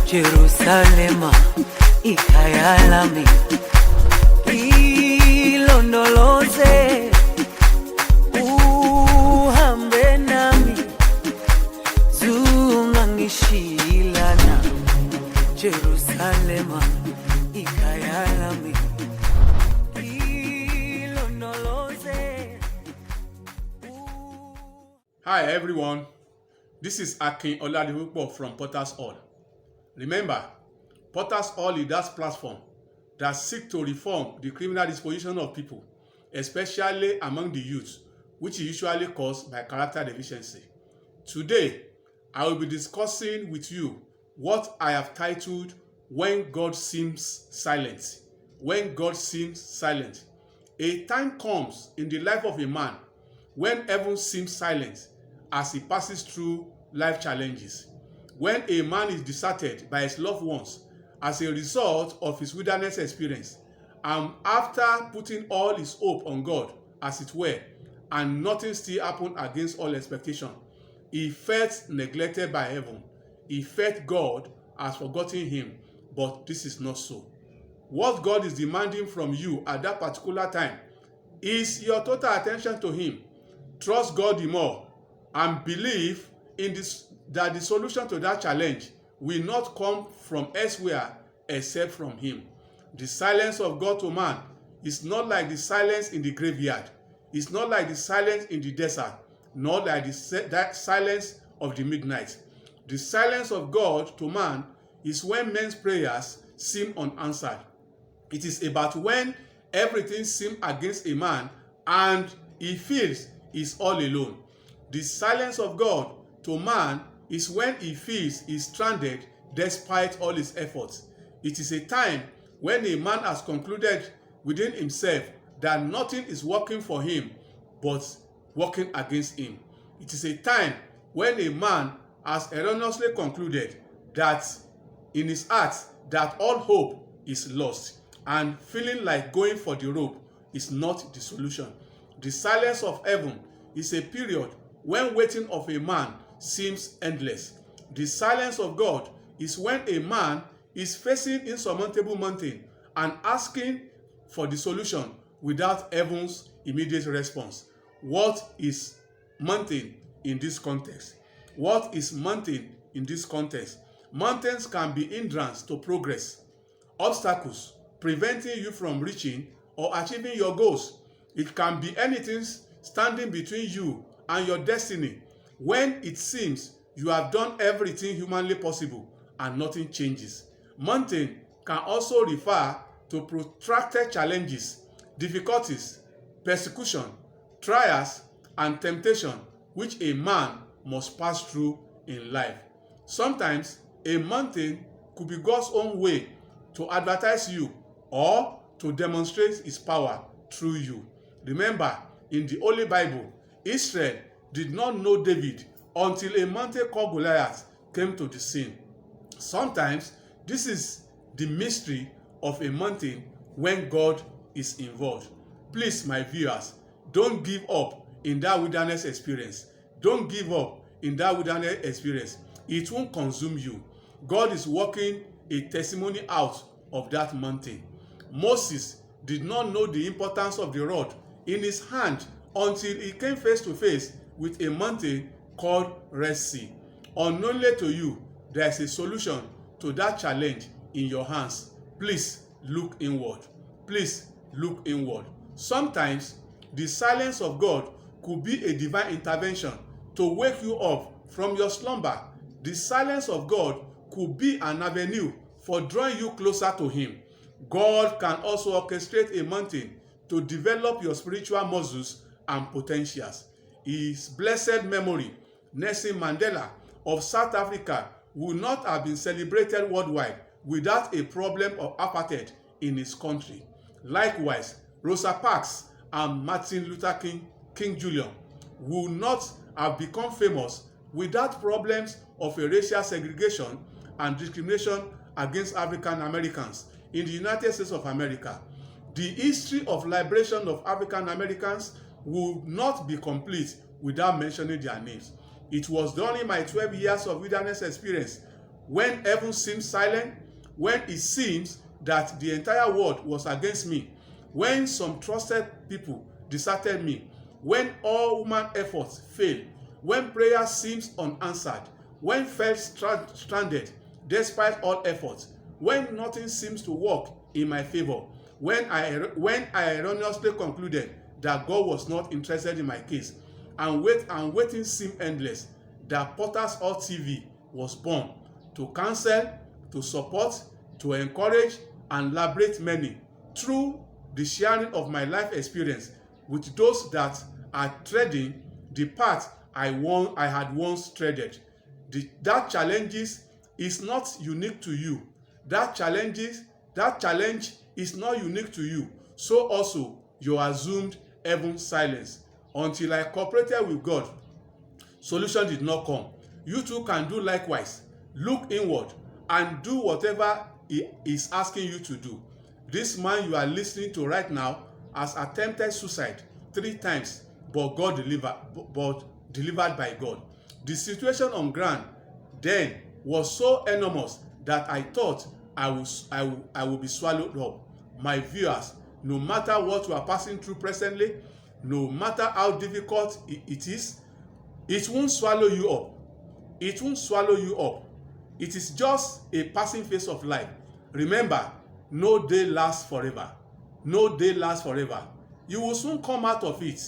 Jerusalema ikhaya lami, ilondoloze uhambe nami, zungangishilana. Jerusalema ikhaya lami, ilondoloze. Hi everyone, this is Akin Oladipupo from Potter's Hall. Remember, Potter's Hall is that platform that seeks to reform the criminal disposition of people, especially among the youth, which is usually caused by character deficiency. Today, I will be discussing with you what I have titled When God Seems Silent. When God Seems Silent. A time comes in the life of a man when heaven seems silent as he passes through life challenges. When a man is deserted by his loved ones as a result of his wilderness experience, and after putting all his hope on God, as it were, and nothing still happened against all expectation, he felt neglected by heaven. He felt God has forgotten him, but this is not so. What God is demanding from you at that particular time is your total attention to him. Trust God the more and believe in this, that the solution to that challenge will not come from elsewhere except from him. The silence of God to man is not like the silence in the graveyard. It's not like the silence in the desert, nor like that silence of the midnight. The silence of God to man is when men's prayers seem unanswered. It is about when everything seems against a man and he feels he's all alone. The silence of God to man is when he feels he's stranded despite all his efforts. It is a time when a man has concluded within himself that nothing is working for him but working against him. It is a time when a man has erroneously concluded that in his heart that all hope is lost and feeling like going for the rope is not the solution. The silence of heaven is a period when waiting of a man seems endless. The silence of God is when a man is facing insurmountable mountain and asking for the solution without heaven's immediate response. What is mountain in this context? What is mountain in this context? Mountains can be hindrance to progress, obstacles preventing you from reaching or achieving your goals. It can be anything standing between you and your destiny when it seems you have done everything humanly possible and nothing changes. Mountain can also refer to protracted challenges, difficulties, persecution, trials, and temptation which a man must pass through in life. Sometimes a mountain could be God's own way to advertise you or to demonstrate his power through you. Remember, in the Holy Bible, Israel did not know David until a mountain called Goliath came to the scene. Sometimes this is the mystery of a mountain when God is involved. Please, my viewers, don't give up in that wilderness experience. Don't give up in that wilderness experience. It won't consume you. God is working a testimony out of that mountain. Moses did not know the importance of the rod in his hand until he came face to face with a mountain called Red Sea. Unknowingly to you, there is a solution to that challenge in your hands. Please look inward. Please look inward. Sometimes the silence of God could be a divine intervention to wake you up from your slumber. The silence of God could be an avenue for drawing you closer to him. God can also orchestrate a mountain to develop your spiritual muscles and potentials. His blessed memory, Nelson Mandela of South Africa, would not have been celebrated worldwide without a problem of apartheid in his country. Likewise, Rosa Parks and Martin Luther King Jr. would not have become famous without problems of a racial segregation and discrimination against African Americans in the United States of America. The history of liberation of African Americans would not be complete without mentioning their names. It was during my 12 years of wilderness experience when heaven seemed silent, when it seems that the entire world was against me, when some trusted people deserted me, when all human efforts failed, when prayer seems unanswered, when felt stranded despite all efforts, when nothing seems to work in my favor, when I erroneously concluded that God was not interested in my case, and waiting seemed endless, that Potter's Hall TV was born to counsel, to support, to encourage, and liberate many through the sharing of my life experience with those that are treading the path I had once treaded. That challenges is not unique to you. That challenge is not unique to you. So also your assumed heaven's silence. Until I cooperated with God, solution did not come. You too can do likewise. Look inward and do whatever He is asking you to do. This man you are listening to right now has attempted suicide 3 times, but delivered by God. The situation on ground then was so enormous that I thought I will be swallowed up. My viewers, no matter what you are passing through presently, no matter how difficult it is, it won't swallow you up. It won't swallow you up. It is just a passing phase of life. Remember, no day lasts forever. No day lasts forever. You will soon come out of it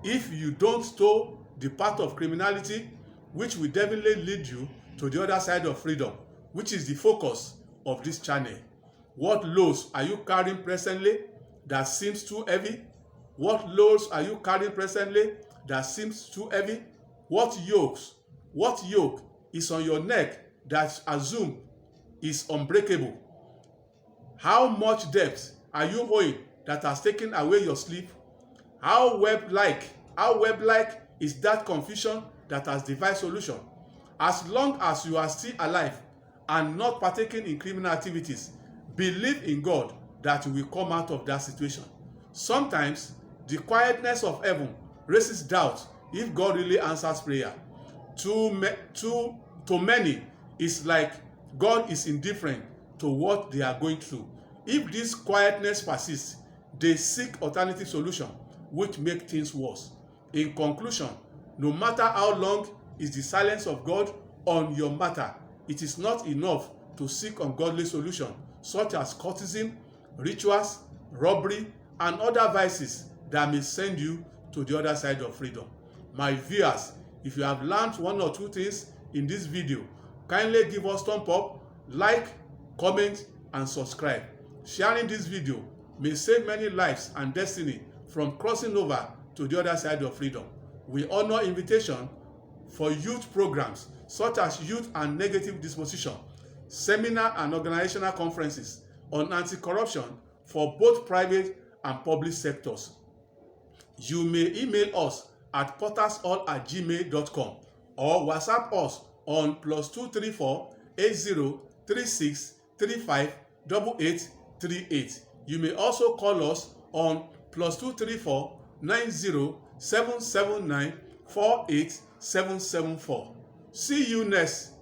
if you don't toe the path of criminality, which will definitely lead you to the other side of freedom, which is the focus of this channel. What loads are you carrying presently that seems too heavy? What loads are you carrying presently that seems too heavy? What yoke is on your neck that assume is unbreakable? How much debt are you owing that has taken away your sleep? How web-like is that confusion that has devised solution? As long as you are still alive and not partaking in criminal activities, believe in God that you will come out of that situation. Sometimes the quietness of heaven raises doubt if God really answers prayer. To many, it's like God is indifferent to what they are going through. If this quietness persists, they seek alternative solution, which make things worse. In conclusion, no matter how long is the silence of God on your matter, it is not enough to seek ungodly solutions such as cultism, rituals, robbery, and other vices that may send you to the other side of freedom. My viewers, if you have learned 1 or 2 things in this video, kindly give us thumbs up, like, comment, and subscribe. Sharing this video may save many lives and destiny from crossing over to the other side of freedom. We honor invitation for youth programs such as youth and negative disposition, seminar and organizational conferences on anti-corruption for both private and public sectors. You may email us at pottershall@gmail.com or WhatsApp us on +234 8036 35 8838. You may also call us on +234 90 779 48774. See you next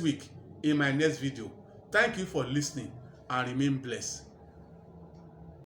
week in my next video. Thank you for listening and remain blessed.